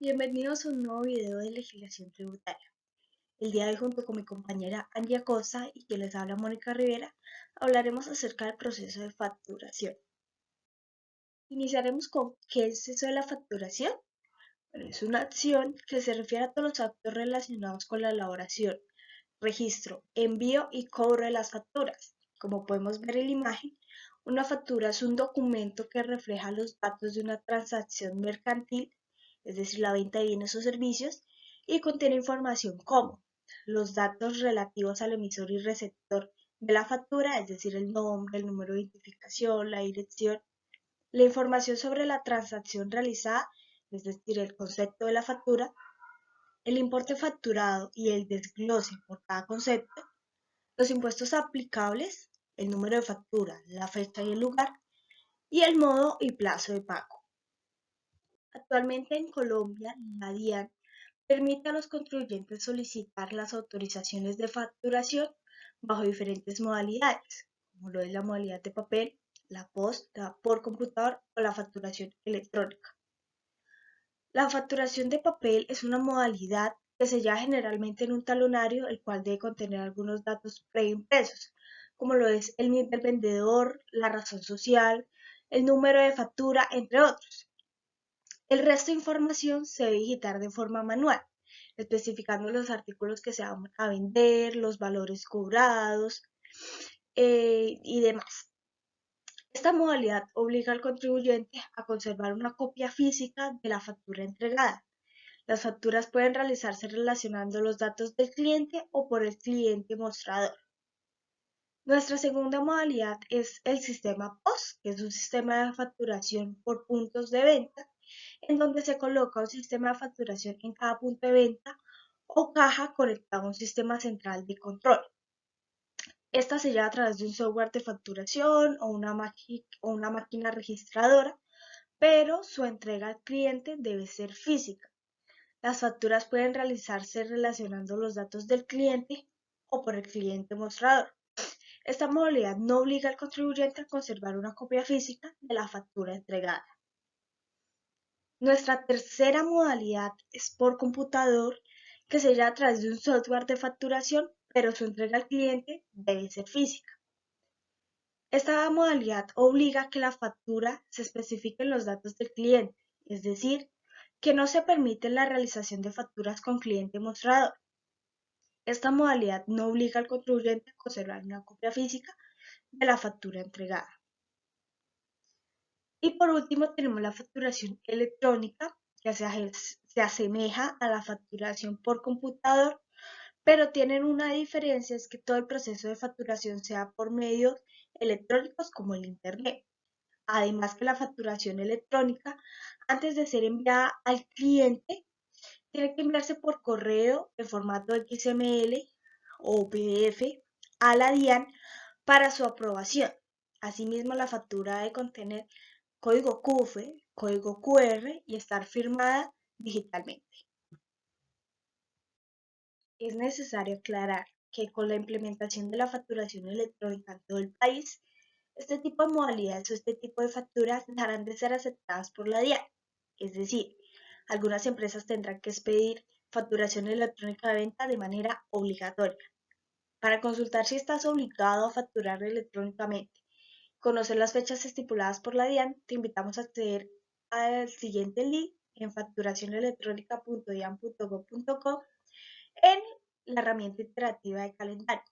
Bienvenidos a un nuevo video de legislación tributaria. El día de hoy, junto con mi compañera Angie Acosta y quien les habla Mónica Rivera, hablaremos acerca del proceso de facturación. Iniciaremos con ¿qué es eso de la facturación? Bueno, es una acción que se refiere a todos los actos relacionados con la elaboración, registro, envío y cobro de las facturas. Como podemos ver en la imagen, una factura es un documento que refleja los datos de una transacción mercantil, es decir, la venta de bienes o servicios, y contiene información como los datos relativos al emisor y receptor de la factura, es decir, el nombre, el número de identificación, la dirección, la información sobre la transacción realizada, es decir, el concepto de la factura, el importe facturado y el desglose por cada concepto, los impuestos aplicables, el número de factura, la fecha y el lugar, y el modo y plazo de pago. Actualmente en Colombia, la DIAN permite a los contribuyentes solicitar las autorizaciones de facturación bajo diferentes modalidades, como lo es la modalidad de papel, la posta por computador o la facturación electrónica. La facturación de papel es una modalidad que se lleva generalmente en un talonario, el cual debe contener algunos datos preimpresos, como lo es el NIT del vendedor, la razón social, el número de factura, entre otros. El resto de información se debe digitar de forma manual, especificando los artículos que se van a vender, los valores cobrados y demás. Esta modalidad obliga al contribuyente a conservar una copia física de la factura entregada. Las facturas pueden realizarse relacionando los datos del cliente o por el cliente mostrador. Nuestra segunda modalidad es el sistema POS, que es un sistema de facturación por puntos de venta, en donde se coloca un sistema de facturación en cada punto de venta o caja conectado a un sistema central de control. Esta se lleva a través de un software de facturación o una máquina registradora, pero su entrega al cliente debe ser física. Las facturas pueden realizarse relacionando los datos del cliente o por el cliente mostrador. Esta modalidad no obliga al contribuyente a conservar una copia física de la factura entregada. Nuestra tercera modalidad es por computador, que se lleva a través de un software de facturación, pero su entrega al cliente debe ser física. Esta modalidad obliga a que la factura se especifiquen los datos del cliente, es decir, que no se permite la realización de facturas con cliente mostrador. Esta modalidad no obliga al contribuyente a conservar una copia física de la factura entregada. Y por último tenemos la facturación electrónica, que se asemeja a la facturación por computador, pero tienen una diferencia, es que todo el proceso de facturación sea por medios electrónicos como el Internet. Además que la facturación electrónica, antes de ser enviada al cliente, tiene que enviarse por correo en formato XML o PDF a la DIAN para su aprobación. Asimismo, la factura debe contener código QF, código QR y estar firmada digitalmente. Es necesario aclarar que con la implementación de la facturación electrónica en todo el país, este tipo de modalidades o este tipo de facturas dejarán de ser aceptadas por la DIAN. Es decir, algunas empresas tendrán que expedir facturación electrónica de venta de manera obligatoria. Para consultar si estás obligado a facturar electrónicamente, conocer las fechas estipuladas por la DIAN, te invitamos a acceder al siguiente link en facturacionelectronica.dian.gov.co en la herramienta interactiva de calendario.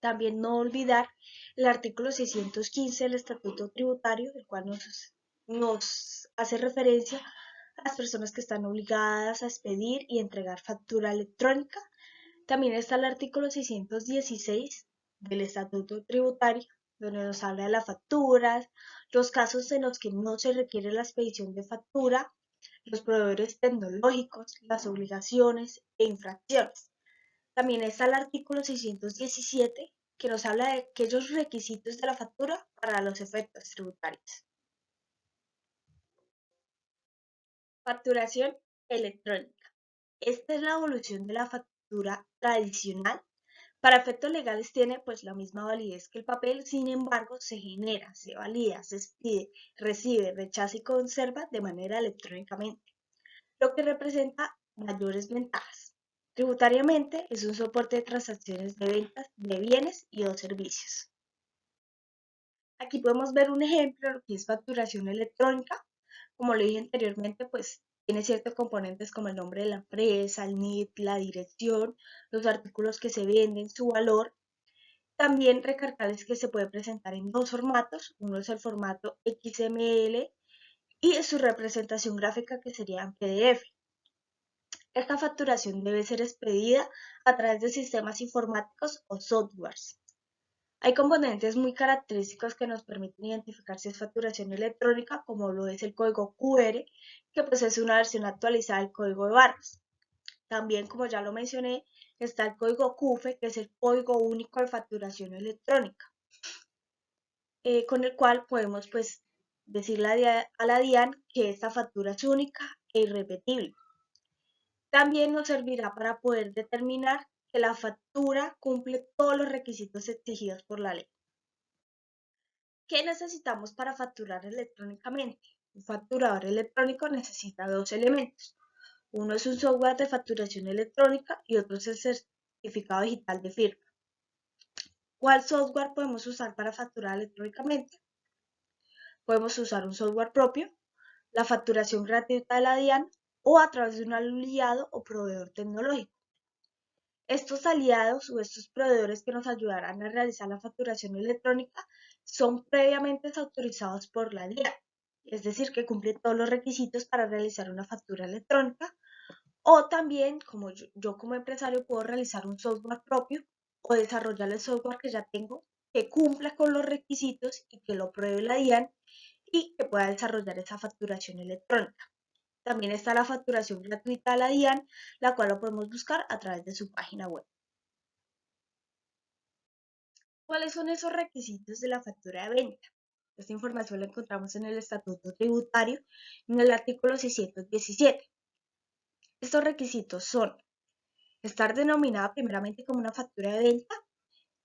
También no olvidar el artículo 615 del Estatuto Tributario, el cual nos hace referencia a las personas que están obligadas a expedir y entregar factura electrónica. También está el artículo 616 del Estatuto Tributario, donde nos habla de las facturas, los casos en los que no se requiere la expedición de factura, los proveedores tecnológicos, las obligaciones e infracciones. También está el artículo 617, que nos habla de aquellos requisitos de la factura para los efectos tributarios. Facturación electrónica. Esta es la evolución de la factura tradicional. Para efectos legales tiene pues la misma validez que el papel, sin embargo se genera, se valida, se expide, recibe, rechaza y conserva de manera electrónicamente. lo que representa mayores ventajas. Tributariamente es un soporte de transacciones de ventas de bienes y o servicios. Aquí podemos ver un ejemplo de lo que es facturación electrónica. Como lo dije anteriormente, pues tiene ciertos componentes como el nombre de la empresa, el NIT, la dirección, los artículos que se venden, su valor. También recargarles que se puede presentar en dos formatos. Uno es el formato XML y su representación gráfica que sería en PDF. Esta facturación debe ser expedida a través de sistemas informáticos o softwares. Hay componentes muy característicos que nos permiten identificar si es facturación electrónica, como lo es el código QR, que pues es una versión actualizada del código de barras. También, como ya lo mencioné, está el código CUFE, que es el código único de facturación electrónica, con el cual podemos pues decirle a la DIAN que esta factura es única e irrepetible. También nos servirá para poder determinar que la factura cumple todos los requisitos exigidos por la ley. ¿Qué necesitamos para facturar electrónicamente? Un facturador electrónico necesita dos elementos. Uno es un software de facturación electrónica y otro es el certificado digital de firma. ¿Cuál software podemos usar para facturar electrónicamente? Podemos usar un software propio, la facturación gratuita de la DIAN o a través de un aliado o proveedor tecnológico. Estos aliados o estos proveedores que nos ayudarán a realizar la facturación electrónica son previamente autorizados por la DIAN, es decir, que cumplen todos los requisitos para realizar una factura electrónica, o también, como yo como empresario puedo realizar un software propio o desarrollar el software que ya tengo que cumpla con los requisitos y que lo pruebe la DIAN y que pueda desarrollar esa facturación electrónica. También está la facturación gratuita de la DIAN, la cual lo podemos buscar a través de su página web. ¿Cuáles son esos requisitos de la factura de venta? Esta información la encontramos en el Estatuto Tributario, en el artículo 617. Estos requisitos son estar denominada primeramente como una factura de venta,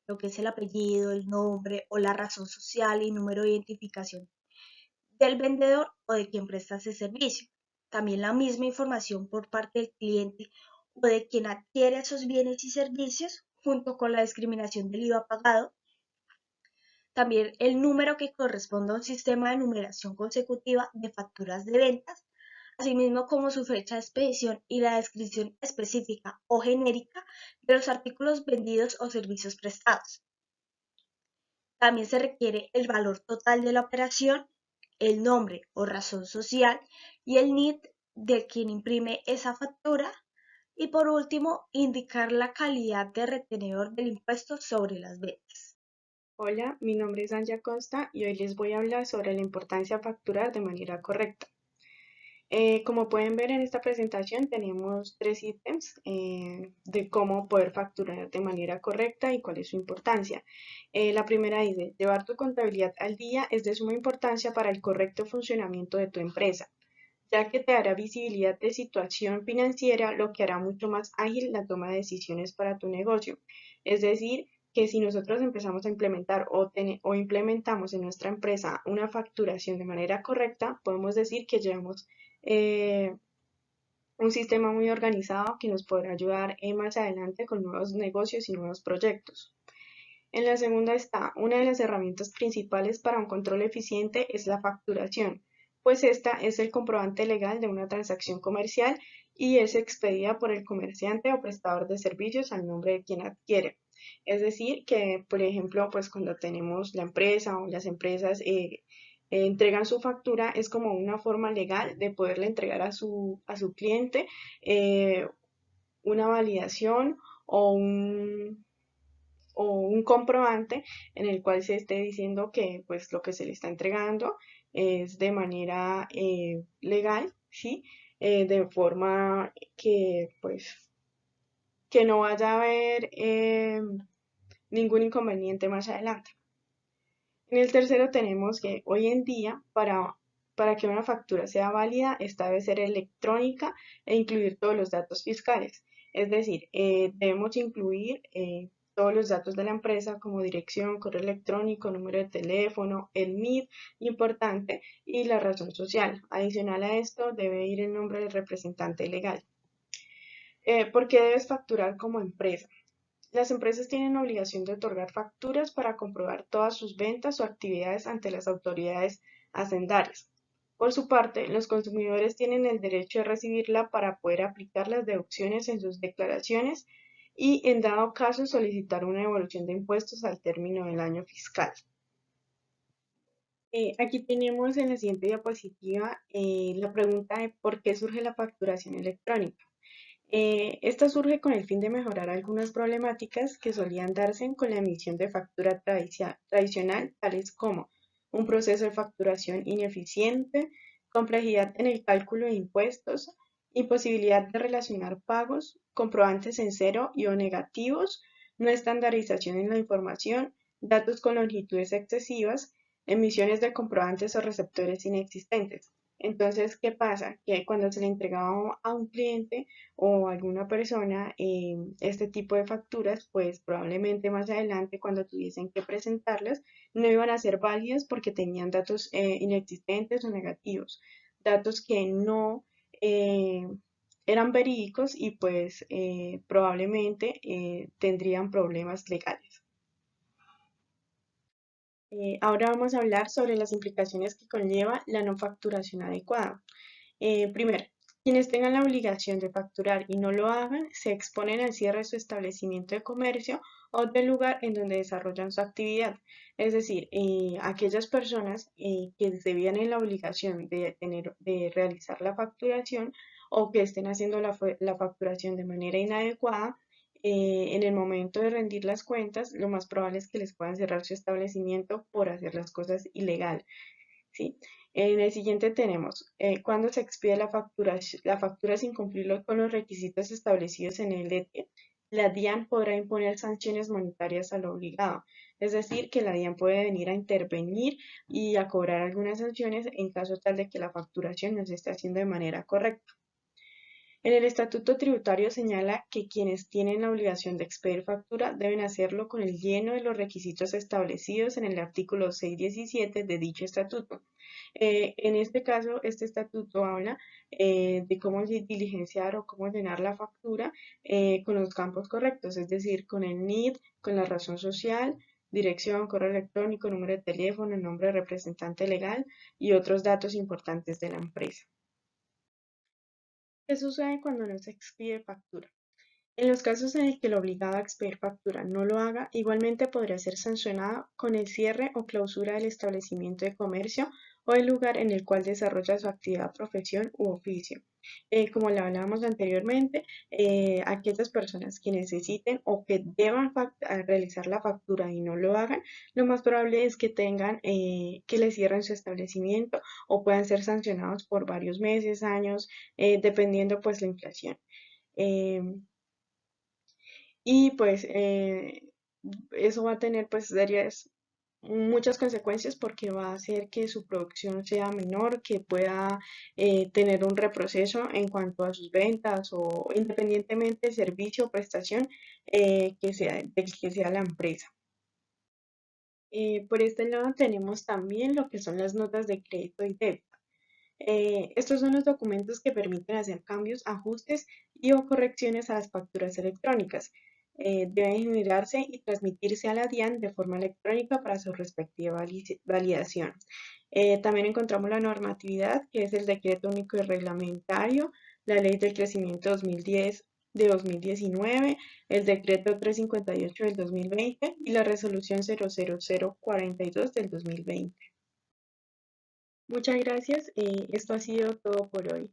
lo que es el apellido, el nombre o la razón social y número de identificación del vendedor o de quien presta ese servicio. También la misma información por parte del cliente o de quien adquiere esos bienes y servicios, junto con la discriminación del IVA pagado. También el número que corresponde a un sistema de numeración consecutiva de facturas de ventas, asimismo como su fecha de expedición y la descripción específica o genérica de los artículos vendidos o servicios prestados. También se requiere el valor total de la operación, el nombre o razón social y el NIT de quien imprime esa factura. Y por último, indicar la calidad de retenedor del impuesto sobre las ventas. Hola, mi nombre es Anja Costa y hoy les voy a hablar sobre la importancia de facturar de manera correcta. Como pueden ver en esta presentación tenemos tres ítems de cómo poder facturar de manera correcta y cuál es su importancia. La primera dice, llevar tu contabilidad al día es de suma importancia para el correcto funcionamiento de tu empresa, ya que te dará visibilidad de situación financiera, lo que hará mucho más ágil la toma de decisiones para tu negocio. Es decir, que si nosotros empezamos a implementar o implementamos en nuestra empresa una facturación de manera correcta, podemos decir que llevamos eh, un sistema muy organizado que nos podrá ayudar más adelante con nuevos negocios y nuevos proyectos. En la segunda está, una de las herramientas principales para un control eficiente es la facturación, pues esta es el comprobante legal de una transacción comercial y es expedida por el comerciante o prestador de servicios al nombre de quien adquiere. Es decir, que, por ejemplo, pues cuando tenemos la empresa o las empresas entregan su factura, es como una forma legal de poderle entregar a su cliente eh, una validación o un comprobante en el cual se esté diciendo que pues lo que se le está entregando es de manera legal, ¿sí? De forma que pues que no vaya a haber ningún inconveniente más adelante. En el tercero tenemos que hoy en día para que una factura sea válida, esta debe ser electrónica e incluir todos los datos fiscales. Es decir, debemos incluir todos los datos de la empresa como dirección, correo electrónico, número de teléfono, el NID, importante, y la razón social. Adicional a esto debe ir el nombre del representante legal. ¿Por qué debes facturar como empresa? Las empresas tienen obligación de otorgar facturas para comprobar todas sus ventas o actividades ante las autoridades hacendarias. Por su parte, los consumidores tienen el derecho de recibirla para poder aplicar las deducciones en sus declaraciones y, en dado caso, solicitar una devolución de impuestos al término del año fiscal. Aquí tenemos en la siguiente diapositiva la pregunta de por qué surge la facturación electrónica. Esta surge con el fin de mejorar algunas problemáticas que solían darse con la emisión de factura tradicional, tales como un proceso de facturación ineficiente, complejidad en el cálculo de impuestos, imposibilidad de relacionar pagos, comprobantes en cero y o negativos, no estandarización en la información, datos con longitudes excesivas, emisiones de comprobantes o receptores inexistentes. Entonces, ¿qué pasa? Que cuando se le entregaba a un cliente o a alguna persona este tipo de facturas, pues probablemente más adelante cuando tuviesen que presentarlas, no iban a ser válidas porque tenían datos inexistentes o negativos, datos que no eh, eran verídicos y pues probablemente tendrían problemas legales. Ahora vamos a hablar sobre las implicaciones que conlleva la no facturación adecuada. Primero, quienes tengan la obligación de facturar y no lo hagan, se exponen al cierre de su establecimiento de comercio o del lugar en donde desarrollan su actividad. Es decir, aquellas personas que se vean en la obligación de realizar la facturación o que estén haciendo la facturación de manera inadecuada, en el momento de rendir las cuentas, lo más probable es que les puedan cerrar su establecimiento por hacer las cosas ilegal, ¿sí? En el siguiente tenemos, cuando se expide la factura sin cumplir con los requisitos establecidos en el ETE, la DIAN podrá imponer sanciones monetarias al obligado. Es decir, que la DIAN puede venir a intervenir y a cobrar algunas sanciones en caso tal de que la facturación no se esté haciendo de manera correcta. En el estatuto tributario señala que quienes tienen la obligación de expedir factura deben hacerlo con el lleno de los requisitos establecidos en el artículo 617 de dicho estatuto. En este caso, este estatuto habla de cómo diligenciar o cómo llenar la factura con los campos correctos, es decir, con el NID, con la razón social, dirección, correo electrónico, número de teléfono, nombre de representante legal y otros datos importantes de la empresa. ¿Qué sucede cuando no se expide factura? En los casos en el que el obligado a expedir factura no lo haga, igualmente podría ser sancionado con el cierre o clausura del establecimiento de comercio o el lugar en el cual desarrolla su actividad, profesión u oficio. Como le hablábamos anteriormente, aquellas personas que necesiten o que deban realizar la factura y no lo hagan, lo más probable es que tengan que les cierren su establecimiento o puedan ser sancionados por varios meses, años, dependiendo pues la inflación. Y pues eso va a tener pues muchas consecuencias porque va a hacer que su producción sea menor, que pueda tener un reproceso en cuanto a sus ventas o independientemente del servicio o prestación del que sea la empresa. Por este lado tenemos también lo que son las notas de crédito y débito. Estos son los documentos que permiten hacer cambios, ajustes y o correcciones a las facturas electrónicas. Deben generarse y transmitirse a la DIAN de forma electrónica para su respectiva validación. También encontramos la normatividad, que es el Decreto Único y Reglamentario, la Ley del Crecimiento 2010 de 2019, el Decreto 358 del 2020 y la Resolución 00042 del 2020. Muchas gracias. Esto ha sido todo por hoy.